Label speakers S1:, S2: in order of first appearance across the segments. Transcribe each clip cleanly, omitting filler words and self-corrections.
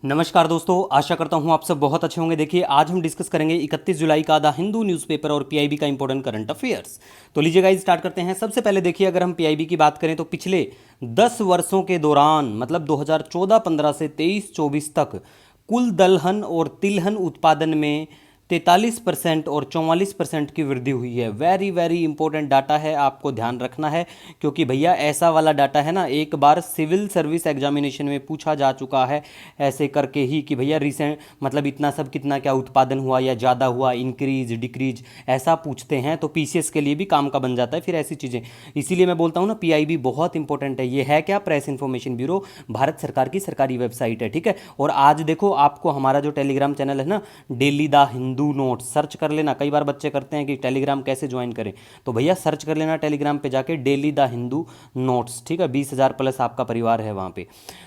S1: नमस्कार दोस्तों, आशा करता हूँ आप सब बहुत अच्छे होंगे। देखिए, आज हम डिस्कस करेंगे 31 जुलाई का द हिंदू न्यूज़पेपर और पीआईबी का इंपॉर्टेंट करंट अफेयर्स। तो लीजिए गाइस, स्टार्ट करते हैं। सबसे पहले देखिए, अगर हम पीआईबी की बात करें तो पिछले 10 वर्षों के दौरान, मतलब 2014-15 से 23-24 तक, कुल दलहन और तिलहन उत्पादन में 43% और 44% की वृद्धि हुई है। वेरी वेरी इंपॉर्टेंट डाटा है, आपको ध्यान रखना है, क्योंकि भैया ऐसा वाला डाटा है ना, एक बार सिविल सर्विस एग्जामिनेशन में पूछा जा चुका है ऐसे करके ही कि भैया रिसेंट मतलब इतना सब कितना क्या उत्पादन हुआ या ज़्यादा हुआ, इंक्रीज डिक्रीज, ऐसा पूछते हैं तो पीसीएस के लिए भी काम का बन जाता है फिर ऐसी चीज़ें। इसीलिए मैं बोलता हूँ ना, पीआईबी बहुत इंपॉर्टेंट है। ये है क्या? प्रेस इन्फॉर्मेशन ब्यूरो, भारत सरकार की सरकारी वेबसाइट है, ठीक है। और आज देखो, आपको हमारा जो टेलीग्राम चैनल है ना, daily the Hindu notes, search कर लेना। कई बार बच्चे करते हैं कि टेलीग्राम कैसे ज्वाइन करें, तो भैया सर्च कर लेना टेलीग्राम पे जाके, डेली द हिंदू नोट्स, ठीक है। 20,000 प्लस आपका परिवार है वहाँ पे।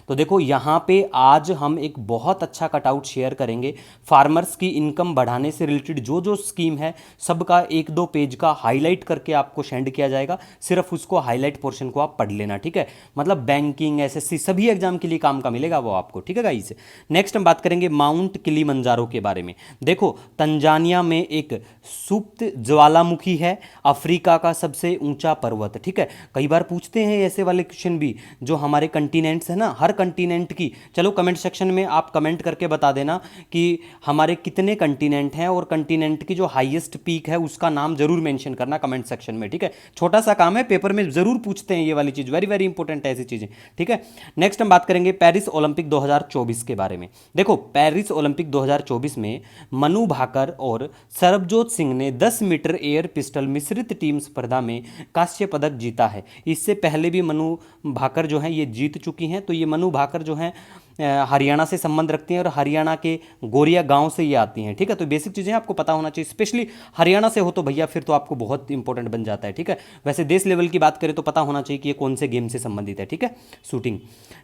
S1: तो देखो, यहाँ पे आज हम एक बहुत अच्छा कटआउट शेयर करेंगे। फार्मर्स की इनकम बढ़ाने से रिलेटेड जो जो स्कीम है, सबका 1-2 पेज का हाईलाइट करके आपको सेंड किया जाएगा। सिर्फ उसको हाईलाइट पोर्शन को आप पढ़ लेना, ठीक है। मतलब बैंकिंग, एसएससी, सभी एग्जाम के लिए काम का मिलेगा वो आपको, ठीक है गाइस। नेक्स्ट हम बात करेंगे माउंट किलिमंजारो के बारे में। देखो, तंजानिया में एक सुप्त ज्वालामुखी है, अफ्रीका का सबसे ऊंचा पर्वत, ठीक है। कई बार पूछते हैं ऐसे वाले क्वेश्चन भी, जो हमारे कंटिनेंट्स है ना, हर कंटिनेंट की, चलो कमेंट सेक्शन में आप कमेंट करके बता देना कि हमारे कितने कंटिनेंट हैं, और कंटिनेंट की जो हाईएस्ट पीक है उसका नाम जरूर मेंशन करना कमेंट सेक्शन में, ठीक है। छोटा सा काम है, पेपर में जरूर पूछते हैं ये वाली चीज, वेरी वेरी इंपॉर्टेंट है ऐसी चीजें, ठीक है। नेक्स्ट हम बात करेंगे पेरिस ओलंपिक 2024 के बारे में। देखो, पेरिस ओलंपिक 2024 में मनु भाकर और सरबजोत सिंह ने 10 मीटर एयर पिस्टल मिश्रित टीम स्पर्धा में कांस्य पदक जीता है। इससे पहले भी मनु भाकर जो है ये जीत चुकी हैं। तो ये मनु भाकर जो हैं हरियाणा से संबंध रखती हैं, और हरियाणा के गोरिया गांव से ये आती हैं, ठीक है। तो बेसिक चीज़ें आपको पता होना चाहिए, स्पेशली हरियाणा से हो तो भैया फिर तो आपको बहुत इंपॉर्टेंट बन जाता है, ठीक है। वैसे देश लेवल की बात करें तो पता होना चाहिए कि ये कौन से गेम से संबंधित है, ठीक है, शूटिंग।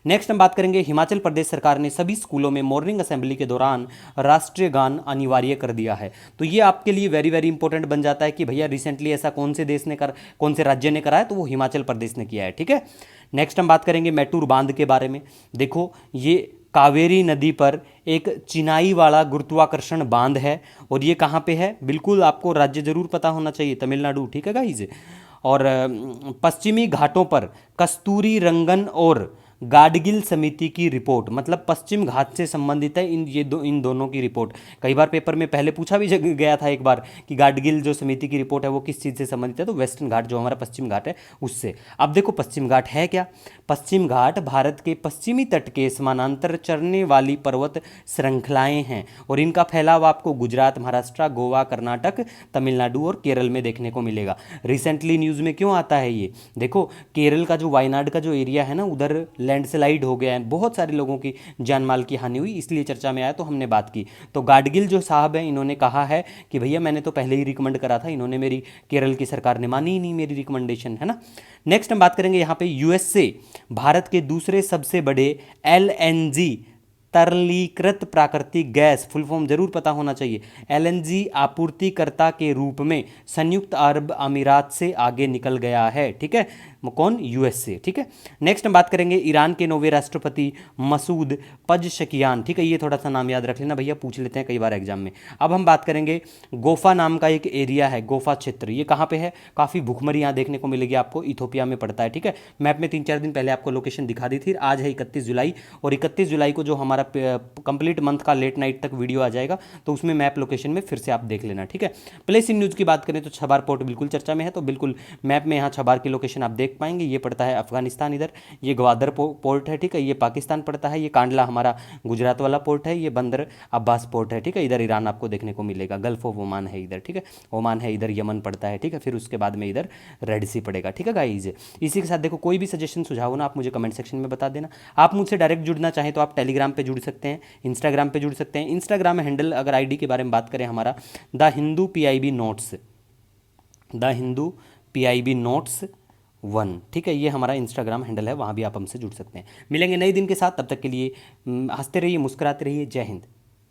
S1: नेक्स्ट हम बात करेंगे, हिमाचल प्रदेश सरकार ने सभी स्कूलों में मॉर्निंग असेंबली के दौरान राष्ट्रीय गान अनिवार्य कर दिया है। तो ये आपके लिए वेरी वेरी इंपॉर्टेंट बन जाता है कि भैया रिसेंटली ऐसा कौन से राज्य ने करा है, तो वो हिमाचल प्रदेश ने किया है, ठीक है। नेक्स्ट हम बात करेंगे मैटूर बांध के बारे में। देखो, ये कावेरी नदी पर एक चिनाई वाला गुरुत्वाकर्षण बांध है, और ये कहाँ पे है, बिल्कुल आपको राज्य जरूर पता होना चाहिए, तमिलनाडु, ठीक है गाइज। और पश्चिमी घाटों पर कस्तूरी रंगन और गाडगिल समिति की रिपोर्ट, मतलब पश्चिम घाट से संबंधित है इन दोनों की रिपोर्ट। कई बार पेपर में पहले पूछा भी गया था एक बार कि गाडगिल जो समिति की रिपोर्ट है वो किस चीज़ से संबंधित है, तो वेस्टर्न घाट जो हमारा पश्चिम घाट है उससे। अब देखो, पश्चिम घाट है क्या? पश्चिम घाट भारत के पश्चिमी तट के समानांतर चढ़ने वाली पर्वत श्रृंखलाएं हैं, और इनका फैलाव आपको गुजरात, महाराष्ट्र, गोवा, कर्नाटक, तमिलनाडु और केरल में देखने को मिलेगा। रिसेंटली न्यूज़ में क्यों आता है ये? देखो, केरल का जो वायनाड का जो एरिया है ना, उधर लैंडस्लाइड हो गया है, बहुत सारे लोगों की जान माल की हानि हुई, इसलिए चर्चा में आया तो हमने बात की। तो गाडगिल जो साहब हैं, इन्होंने कहा है कि भैया मैंने तो पहले ही रिकमेंड करा था, इन्होंने मेरी, केरल की सरकार ने मानी ही नहीं मेरी रिकमेंडेशन, है ना। नेक्स्ट हम बात करेंगे यहाँ पे यूएस से भारत के दूसरे सबसे बड़े एलएनजी, तरलीकृत प्राकृतिक गैस, फुल फॉर्म जरूर पता होना चाहिए, एलएनजी आपूर्तिकर्ता के रूप में संयुक्त अरब अमीरात से आगे निकल गया है, ठीक है। कौन? यूएस से, ठीक है। नेक्स्ट हम बात करेंगे ईरान के नौवें राष्ट्रपति मसूद पजशकियान, ठीक है। ये थोड़ा सा नाम याद रख लेना भैया, पूछ लेते हैं कई बार एग्जाम में। अब हम बात करेंगे गोफा नाम का एक एरिया है, गोफा क्षेत्र, ये कहाँ पे है? काफ़ी भूखमरी यहाँ देखने को मिलेगी आपको, इथोपिया में पड़ता है, ठीक है। मैप में 3-4 दिन पहले आपको लोकेशन दिखा दी थी। आज है 31 जुलाई, और 31 जुलाई को जो हमारा कंप्लीट मंथ का लेट नाइट तक वीडियो आ जाएगा, तो उसमें मैप लोकेशन में फिर से आप देख लेना, ठीक है। प्लेस इन न्यूज़ की बात करें तो छबार पोर्ट बिल्कुल चर्चा में है, तो बिल्कुल मैप में यहाँ छबार की लोकेशन आप देख पाएंगे। ये पड़ता है अफगानिस्तान इधर, ये ग्वादर पोर्ट है, ठीक है। ये पाकिस्तान पड़ता है, ये कांडला हमारा गुजरात वाला पोर्ट है, ये बंदर अब्बास पोर्ट है, ठीक है। इधर ईरान आपको देखने को मिलेगा, गल्फ ऑफ ओमान है इधर, ठीक है। ओमान है इधर, यमन पड़ता है, ठीक है। फिर उसके बाद में इधर रेड सी पड़ेगा, ठीक है गाइज। इसी के साथ देखो, कोई भी सजेशन सुझाव हो ना, आप मुझे कमेंट सेक्शन में बता देना। आप मुझसे डायरेक्ट जुड़ना चाहें तो आप टेलीग्राम पे जुड़ सकते हैं, इंस्टाग्राम पे जुड़ सकते हैं। इंस्टाग्राम हैंडल अगर आईडी के बारे में बात करें, हमारा the Hindu PIB notes, the Hindu PIB notes 1, ठीक है। ये हमारा इंस्टाग्राम हैंडल है, वहाँ भी आप हमसे जुड़ सकते हैं। मिलेंगे नए दिन के साथ, तब तक के लिए हंसते रहिए, मुस्कुराते रहिए। जय हिंद।